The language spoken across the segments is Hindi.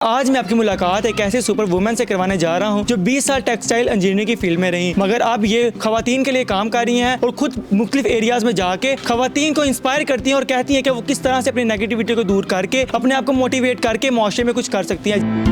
आज मैं आपकी मुलाकात एक ऐसे सुपर वुमेन से करवाने जा रहा हूं जो 20 साल टेक्सटाइल इंजीनियरिंग की फील्ड में रही, मगर अब ये खवातीन के लिए काम कर रही हैं और खुद मुख्तलिफ एरियाज में जाके खवातीन को इंस्पायर करती हैं और कहती हैं कि वो किस तरह से अपनी नेगेटिविटी को दूर करके अपने आप को मोटिवेट करके माशरे में कुछ कर सकती हैं।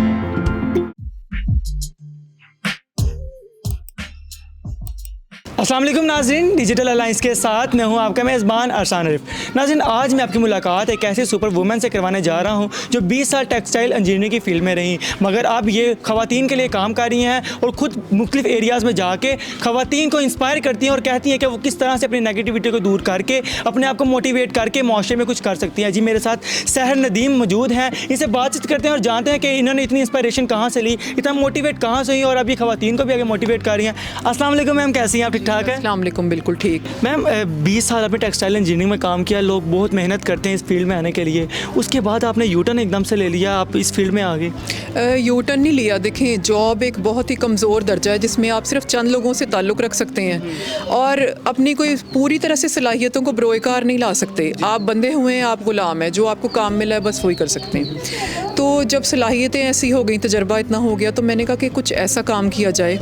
अस्सलाम वालेकुम नाज़रीन, डिजिटल अलायंस के साथ मैं हूं आपका मेज़बान अरसान आरिफ। नाज़रीन, आज मैं आपकी मुलाकात एक ऐसे सुपर वुमेन से करवाने जा रहा हूं जो 20 साल टेक्सटाइल इंजीनियरिंग की फील्ड में रही, मगर अब ये खवातीन के लिए काम कर रही हैं और ख़ुद मुख्तलिफ एरियाज़ में जाके खवातीन को इंस्पायर करती हैं और कहती हैं कि वो किस तरह से अपनी नेगेटिविटी को दूर करके अपने आप को मोटिवेट करके माशरे में कुछ कर सकती हैं। जी, मेरे साथ सहर नदीम मौजूद हैं, इनसे बातचीत करते हैं और जानते हैं कि इन्होंने इतनी इंस्पायरेशन कहाँ से ली, इतना मोटिवेट कहाँ से हुई और अब ये खवातीन को भी आगे मोटिवेट कर रही हैं। अस्सलाम वालेकुम मैम, कैसी हैं आप? ठीक ठाक है? अस्सलाम वालेकुम, बिल्कुल ठीक। मैम, 20 साल आपने टेक्सटाइल इंजीनियरिंग में काम किया, लोग बहुत मेहनत करते हैं इस फील्ड में आने के लिए, उसके बाद आपने यूटर्न एकदम से ले लिया, आप इस फील्ड में आ गए। यूटर्न नहीं लिया। देखें, जॉब एक बहुत ही कमज़ोर दर्जा है जिसमें आप सिर्फ चंद लोगों से ताल्लुक़ रख सकते हैं और अपनी कोई पूरी तरह से सलाहियतों को बरोएकार नहीं ला सकते। आप बंधे हुए हैं, आप ग़ुलाम हैं, जो आपको काम मिला है बस वही कर सकते हैं। तो जब सलाहियतें ऐसी हो गई, तजर्बा इतना हो गया, तो मैंने कहा कि कुछ ऐसा काम किया जाए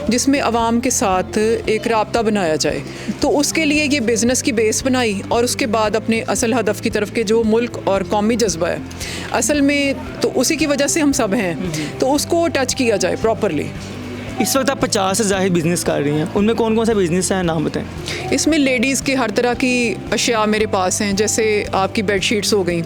जिसमें आवाम के साथ एक राब्ता बनाया जाए। तो उसके लिए ये बिज़नेस की बेस बनाई और उसके बाद अपने असल हदफ की तरफ के जो मुल्क और कौमी जज्बा है असल में, तो उसी की वजह से हम सब हैं, तो उसको टच किया जाए प्रॉपरली। इस वक्त आप 50 से ज़ाहिद बिज़नेस कर रही हैं, उनमें कौन कौन सा बिज़नेस है, नाम बताएं। इसमें लेडीज़ के हर तरह की अशिया मेरे पास हैं, जैसे आपकी बेडशीट्स हो गई,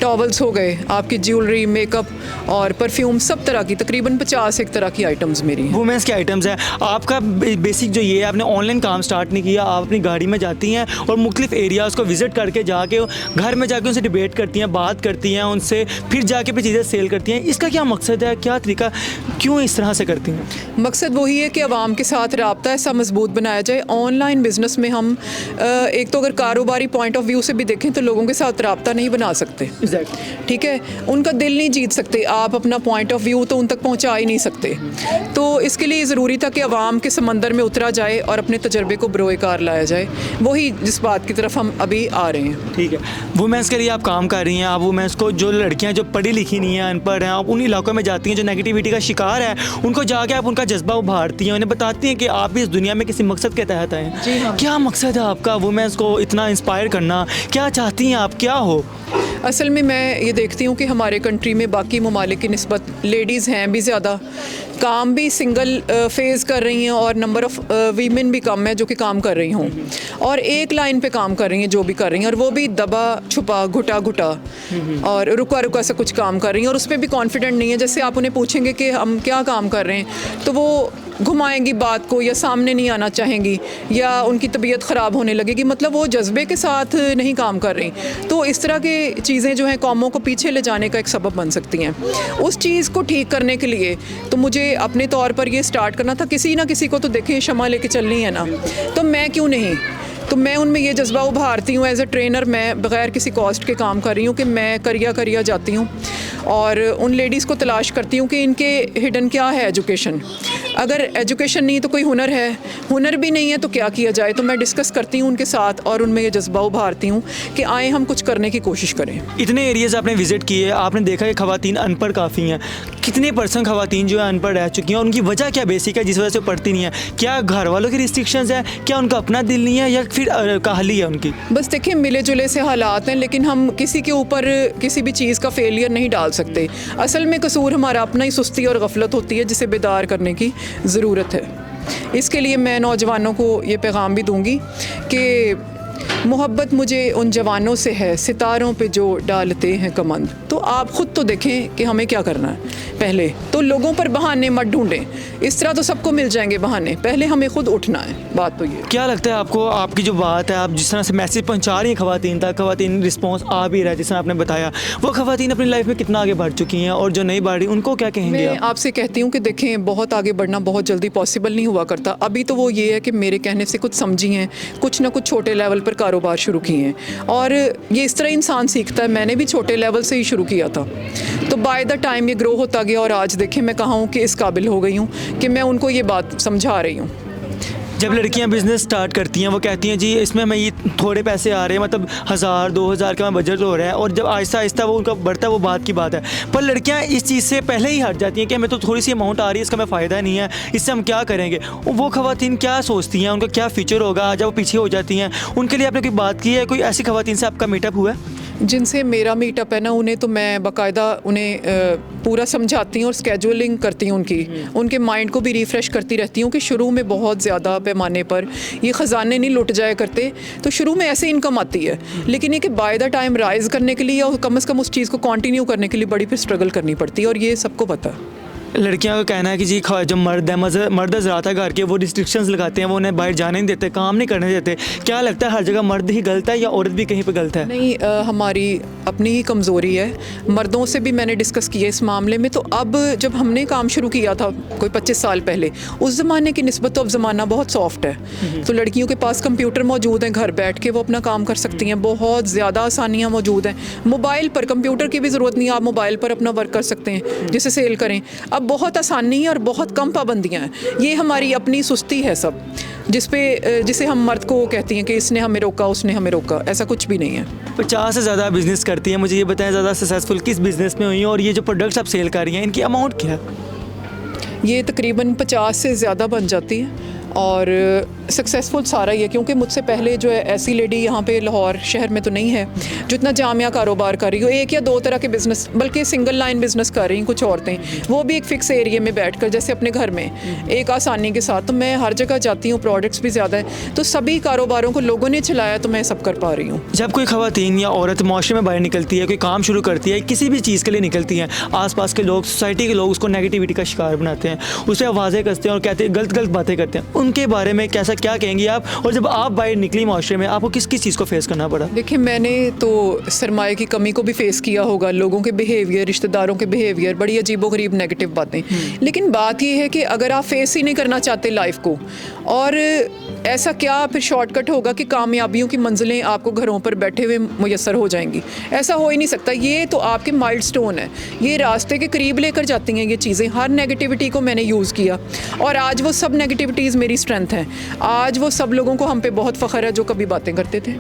टॉवल्स हो गए, आपकी ज्वेलरी, मेकअप और परफ्यूम, सब तरह की तकरीबन 50 एक तरह की आइटम्स मेरी हैं। वुमेंस के आइटम्स हैं। आपका बेसिक जो ये है, आपने ऑनलाइन काम स्टार्ट नहीं किया, आप अपनी गाड़ी में जाती हैं और मुख्तलिफ एरियाज़ को विज़िट करके जाके घर में जाके उनसे डिबेट करती हैं, बात करती हैं उनसे, फिर जाके पे चीज़ें सेल करती हैं। इसका क्या मकसद है, क्या तरीका, क्यों इस तरह से करती हैं? मकसद वही है कि आवाम के साथ राब्ता ऐसा मजबूत बनाया जाए। ऑनलाइन बिज़नेस में हम एक तो अगर कारोबारी पॉइंट ऑफ व्यू से भी देखें तो लोगों के साथ राब्ता नहीं बना सकते। ठीक है, उनका दिल नहीं जीत सकते, आप अपना पॉइंट ऑफ व्यू तो उन तक पहुंचा ही नहीं सकते। तो इसके लिए ज़रूरी था कि आवाम के समंदर में उतरा जाए और अपने तजर्बे को बरोएकार लाया जाए। वही जिस बात की तरफ हम अभी आ रहे हैं। ठीक है, वुमेंस के लिए आप काम कर रही हैं। आप वुमेंस को, जो लड़कियां जो पढ़ी लिखी नहीं हैं, अनपढ़ हैं, आप उन इलाकों में जाती हैं जो नेगेटिविटी का शिकार है, उनको जाके आप उनका जज्बा उभारती हैं, उन्हें बताती हैं कि आप भी इस दुनिया में किसी मकसद के तहत आए हैं। जी हाँ। क्या मकसद है आपका वुमेंस को इतना इंस्पायर करना? क्या चाहती हैं आप, क्या हो? असल में मैं ये देखती हूँ कि हमारे कंट्री में बाकी ममालिक की निस्बत लेडीज़ हैं भी ज़्यादा, काम भी सिंगल फेज़ कर रही हैं और नंबर ऑफ़ वीमेन भी कम है जो कि काम कर रही हों और एक लाइन पे काम कर रही हैं जो भी कर रही हैं, और वो भी दबा छुपा घुटा घुटा और रुका रुका से कुछ काम कर रही हैं और उस पर भी कॉन्फिडेंट नहीं है। जैसे आप उन्हें पूछेंगे कि हम क्या काम कर रहे हैं तो वो घुमाएंगी बात को, या सामने नहीं आना चाहेंगी, या उनकी तबीयत ख़राब होने लगेगी, मतलब वो जज्बे के साथ नहीं काम कर रही। तो इस तरह की चीज़ें जो हैं कौमों को पीछे ले जाने का एक सबब बन सकती हैं। उस चीज़ को ठीक करने के लिए तो मुझे अपने तौर पर ये स्टार्ट करना था, किसी ना किसी को तो देखें शमा लेके चलनी है ना, तो मैं क्यों नहीं, तो मैं उनमें ये जज्बा उभारती हूँ। एज ए ट्रेनर मैं बग़ैर किसी कॉस्ट के काम कर रही हूँ कि मैं करिया जाती हूँ और उन लेडीज़ को तलाश करती हूँ कि इनके हिडन क्या है एजुकेशन। अगर एजुकेशन नहीं तो कोई हुनर है, हुनर भी नहीं है तो क्या किया जाए, तो मैं डिस्कस करती हूँ उनके साथ और उनमें ये जज्बा उभारती हूँ कि आए हम कुछ करने की कोशिश करें। इतने एरियाज़ आपने विज़िट किए, आपने देखा कि ख़वातीन अनपढ़ काफ़ी हैं। कितने % ख़वातीन जो है अनपढ़ रह चुकी हैं, उनकी वजह क्या बेसिक है जिस वजह से पढ़ती नहीं है? क्या घर वालों की रिस्ट्रिक्शंस है, क्या उनका अपना दिल नहीं है, या फिर काहली है उनकी? बस देखिए, मिले जुले से हालात हैं, लेकिन हम किसी के ऊपर किसी भी चीज़ का फेलियर नहीं डाल सकते। असल में कसूर हमारा अपना ही सुस्ती और गफलत होती है जिसे बेदार करने की ज़रूरत है। इसके लिए मैं नौजवानों को ये पैगाम भी दूंगी कि मोहब्बत मुझे उन जवानों से है सितारों पे जो डालते हैं कमंद। तो आप ख़ुद तो देखें कि हमें क्या करना है। पहले तो लोगों पर बहाने मत ढूंढें, इस तरह तो सबको मिल जाएंगे बहाने, पहले हमें खुद उठना है। बात तो ये। क्या लगता है आपको, आपकी जो बात है, आप जिस तरह से मैसेज पहुंचा रही हैं ख़वातीन तक, ख़वातीन रिस्पॉन्स आ भी रहा है, जिस तरह आपने बताया, वो ख़वातीन अपनी लाइफ में कितना आगे बढ़ चुकी हैं और जो नहीं बढ़ रही उनको क्या कहेंगे? मैं आपसे कहती हूँ कि देखें, बहुत आगे बढ़ना बहुत जल्दी पॉसिबल नहीं हुआ करता। अभी तो वो ये है कि मेरे कहने से कुछ समझी हैं, कुछ ना कुछ छोटे लेवल पर कारोबार शुरू किए हैं और ये इस तरह इंसान सीखता है। मैंने भी छोटे लेवल से ही शुरू किया था, तो बाय द टाइम ये ग्रो होता गया और आज देखें मैं कहाँ हूँ कि इस काबिल हो गई हूँ कि मैं उनको ये बात समझा रही हूँ। जब लड़कियां बिजनेस स्टार्ट करती हैं वो कहती हैं जी इसमें मैं ये थोड़े पैसे आ रहे हैं, मतलब 1000-2000 का बजट हो रहा है, और जब आहिस्ता आहिस्ता वो उनका बढ़ता है वो बात की बात है। पर लड़कियां इस चीज़ से पहले ही हट जाती हैं कि हमें तो थोड़ी सी अमाउंट आ रही है, इसका हमें फ़ायदा नहीं है, इससे हम क्या करेंगे। वो ख़वातीन क्या सोचती हैं, उनका क्या फ्यूचर होगा जब वो पीछे हो जाती हैं, उनके लिए आपने कोई बात की है? कोई ऐसी ख़वातीन से आपका मीटअप हुआ है? जिनसे मेरा मीटअप है ना, उन्हें तो मैं बाकायदा उन्हें पूरा समझाती हूँ और स्केजुअलिंग करती हूँ उनके माइंड को भी रिफ़्रेश करती रहती हूँ कि शुरू में बहुत ज़्यादा पैमाने पर ये ख़जाने नहीं लुट जाया करते, तो शुरू में ऐसे इनकम आती है, लेकिन ये कि बाय द टाइम राइज़ करने के लिए और कम से कम उस चीज़ को कंटिन्यू करने के लिए बड़ी फिर स्ट्रगल करनी पड़ती है, और ये सबको पता है। लड़कियों का कहना है कि जी जो मर्द है मर्द हज़रात है घर के, वो रिस्ट्रिक्शंस लगाते हैं, वो उन्हें बाहर जाने नहीं देते, काम नहीं करने देते। क्या लगता है हर जगह मर्द ही गलत है या औरत भी कहीं पे गलत है? नहीं, हमारी अपनी ही कमज़ोरी है। मर्दों से भी मैंने डिस्कस किया इस मामले में। तो अब जब हमने काम शुरू किया था कोई 25 साल पहले, उस ज़माने की निस्बत तो अब ज़माना बहुत सॉफ्ट है। तो लड़कियों के पास कंप्यूटर मौजूद हैं, घर बैठ के वो अपना काम कर सकती हैं, बहुत ज़्यादा आसानियाँ मौजूद हैं। मोबाइल पर, कंप्यूटर की भी ज़रूरत नहीं है, आप मोबाइल पर अपना वर्क कर सकते हैं, जिसे सेल करें। अब बहुत आसानी है और बहुत कम पाबंदियां हैं। ये हमारी अपनी सुस्ती है सब, जिसे हम मर्द को कहती हैं कि इसने हमें रोका, उसने हमें रोका, ऐसा कुछ भी नहीं है। 50 से ज़्यादा बिजनेस करती हैं, मुझे ये बताएं ज़्यादा सक्सेसफुल किस बिज़नेस में हुई हैं, और ये जो प्रोडक्ट्स आप सेल कर रही हैं इनकी अमाउंट क्या है? ये तकरीबन 50 से ज़्यादा बन जाती है, और सक्सेसफुल सारा ही है, क्योंकि मुझसे पहले जो है ऐसी लेडी यहाँ पे लाहौर शहर में तो नहीं है जो इतना जामिया कारोबार कर रही हो, एक या दो तरह के बिज़नेस, बल्कि सिंगल लाइन बिज़नेस कर रही हैं कुछ औरतें, वो भी एक फ़िक्स एरिया में बैठकर, जैसे अपने घर में एक आसानी के साथ। तो मैं हर जगह जाती हूँ, प्रोडक्ट्स भी ज़्यादा है, तो सभी कारोबारों को लोगों ने चलाया, तो मैं सब कर पा रही हूँ। जब कोई ख़वातीन या औरत माशरे में बाहर निकलती है, कोई काम शुरू करती है, किसी भी चीज़ के लिए निकलती हैं, आसपास के लोग, सोसाइटी के लोग उसको नेगेटिविटी का शिकार बनाते हैं, उसे आवाज़ें कसते हैं और कहते हैं गलत बातें करते हैं, उनके बारे में कैसा क्या कहेंगी आप? और जब आप बाहर निकली माशरे में, आपको किस किस चीज़ को फेस करना पड़ा? देखिए, मैंने तो सरमाए की कमी को भी फेस किया होगा, लोगों के बिहेवियर, रिश्तेदारों के बिहेवियर, बड़ी अजीबोगरीब नेगेटिव बातें। लेकिन बात ये है कि अगर आप फेस ही नहीं करना चाहते लाइफ को, और ऐसा क्या फिर शॉर्टकट होगा कि कामयाबियों की मंजिलें आपको घरों पर बैठे हुए मुयस्सर हो जाएंगी? ऐसा हो ही नहीं सकता। ये तो आपके माइलस्टोन है, ये रास्ते के करीब लेकर जाती हैं ये चीज़ें। हर नेगेटिविटी को मैंने यूज़ किया, और आज वो सब नेगेटिविटीज़ मेरी स्ट्रेंथ हैं। आज वो सब लोगों को हम पे बहुत फ़ख्र है जो कभी बातें करते थे।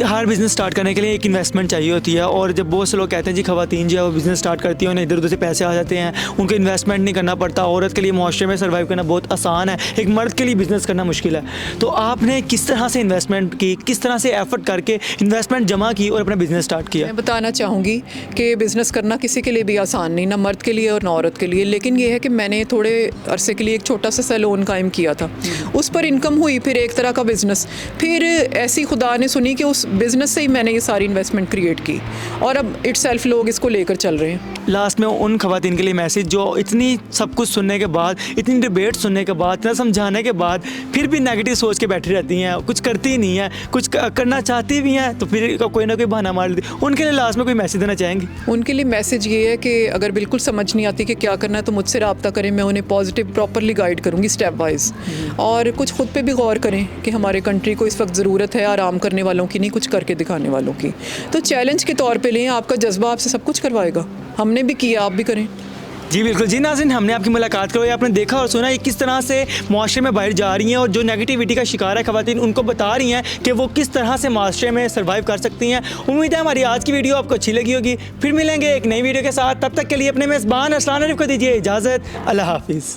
हर बिज़नेस स्टार्ट करने के लिए एक इन्वेस्टमेंट चाहिए होती है, और जब बहुत से लोग कहते हैं जी ख़वातीन जो है वो बिज़नेस स्टार्ट करती हैं, उन्हें इधर उधर से पैसे आ जाते हैं, उनको इन्वेस्टमेंट नहीं करना पड़ता। औरत के लिए माशरे में सर्वाइव करना बहुत आसान है, एक मर्द के लिए बिज़नेस करना मुश्किल है। तो आपने किस तरह से इन्वेस्टमेंट की, किस तरह से एफर्ट करके इन्वेस्टमेंट जमा की और अपना बिज़नेस स्टार्ट किया? मैं बताना चाहूँगी कि बिज़नेस करना किसी के लिए भी आसान नहीं, ना मर्द के लिए और ना औरत के लिए। लेकिन ये है कि मैंने थोड़े अरसे के लिए एक छोटा सा सैलून कायम किया था, उस पर इनकम हुई, फिर एक तरह का बिज़नेस, फिर ऐसी खुदा ने सुनी कि उस बिज़नेस से ही मैंने ये सारी इन्वेस्टमेंट क्रिएट की, और अब इटसेल्फ लोग इसको लेकर चल रहे हैं। लास्ट में उन ख़वातीन के लिए मैसेज जो इतनी सब कुछ सुनने के बाद, इतनी डिबेट सुनने के बाद, इतना समझाने के बाद फिर भी नेगेटिव सोच के बैठी रहती हैं, कुछ करती नहीं है, कुछ करना चाहती भी हैं तो फिर कोई ना कोई बहाना मार लेती, उनके लिए लास्ट में कोई मैसेज देना चाहेंगे? उनके लिए मैसेज ये है कि अगर बिल्कुल समझ नहीं आती कि क्या करना है तो मुझसे रब्ता करें, मैं उन्हें पॉजिटिव प्रॉपरली गाइड करूँगी स्टेप वाइज। और कुछ खुद पे भी गौर करें कि हमारे कंट्री को इस वक्त ज़रूरत है आराम करने वालों की, नहीं कुछ करके दिखाने वालों की। तो चैलेंज के तौर पे लें, आपका जज्बा आपसे सब कुछ करवाएगा। हमने भी किया, आप भी करें। जी बिल्कुल। जी नाज़रीन, हमने आपकी मुलाकात करवाई, आपने देखा और सुना ये किस तरह से माशरे में बाहर जा रही हैं और जो नेगेटिविटी का शिकार है ख़वातीन, उनको बता रही हैं कि वो किस तरह से माशरे में सर्वाइव कर सकती हैं। उम्मीद है हमारी आज की वीडियो आपको अच्छी लगी होगी। फिर मिलेंगे एक नई वीडियो के साथ, तब तक के लिए अपने मेज़बान अरसान आरिफ को दीजिए इजाज़त। अल्लाह हाफिज़।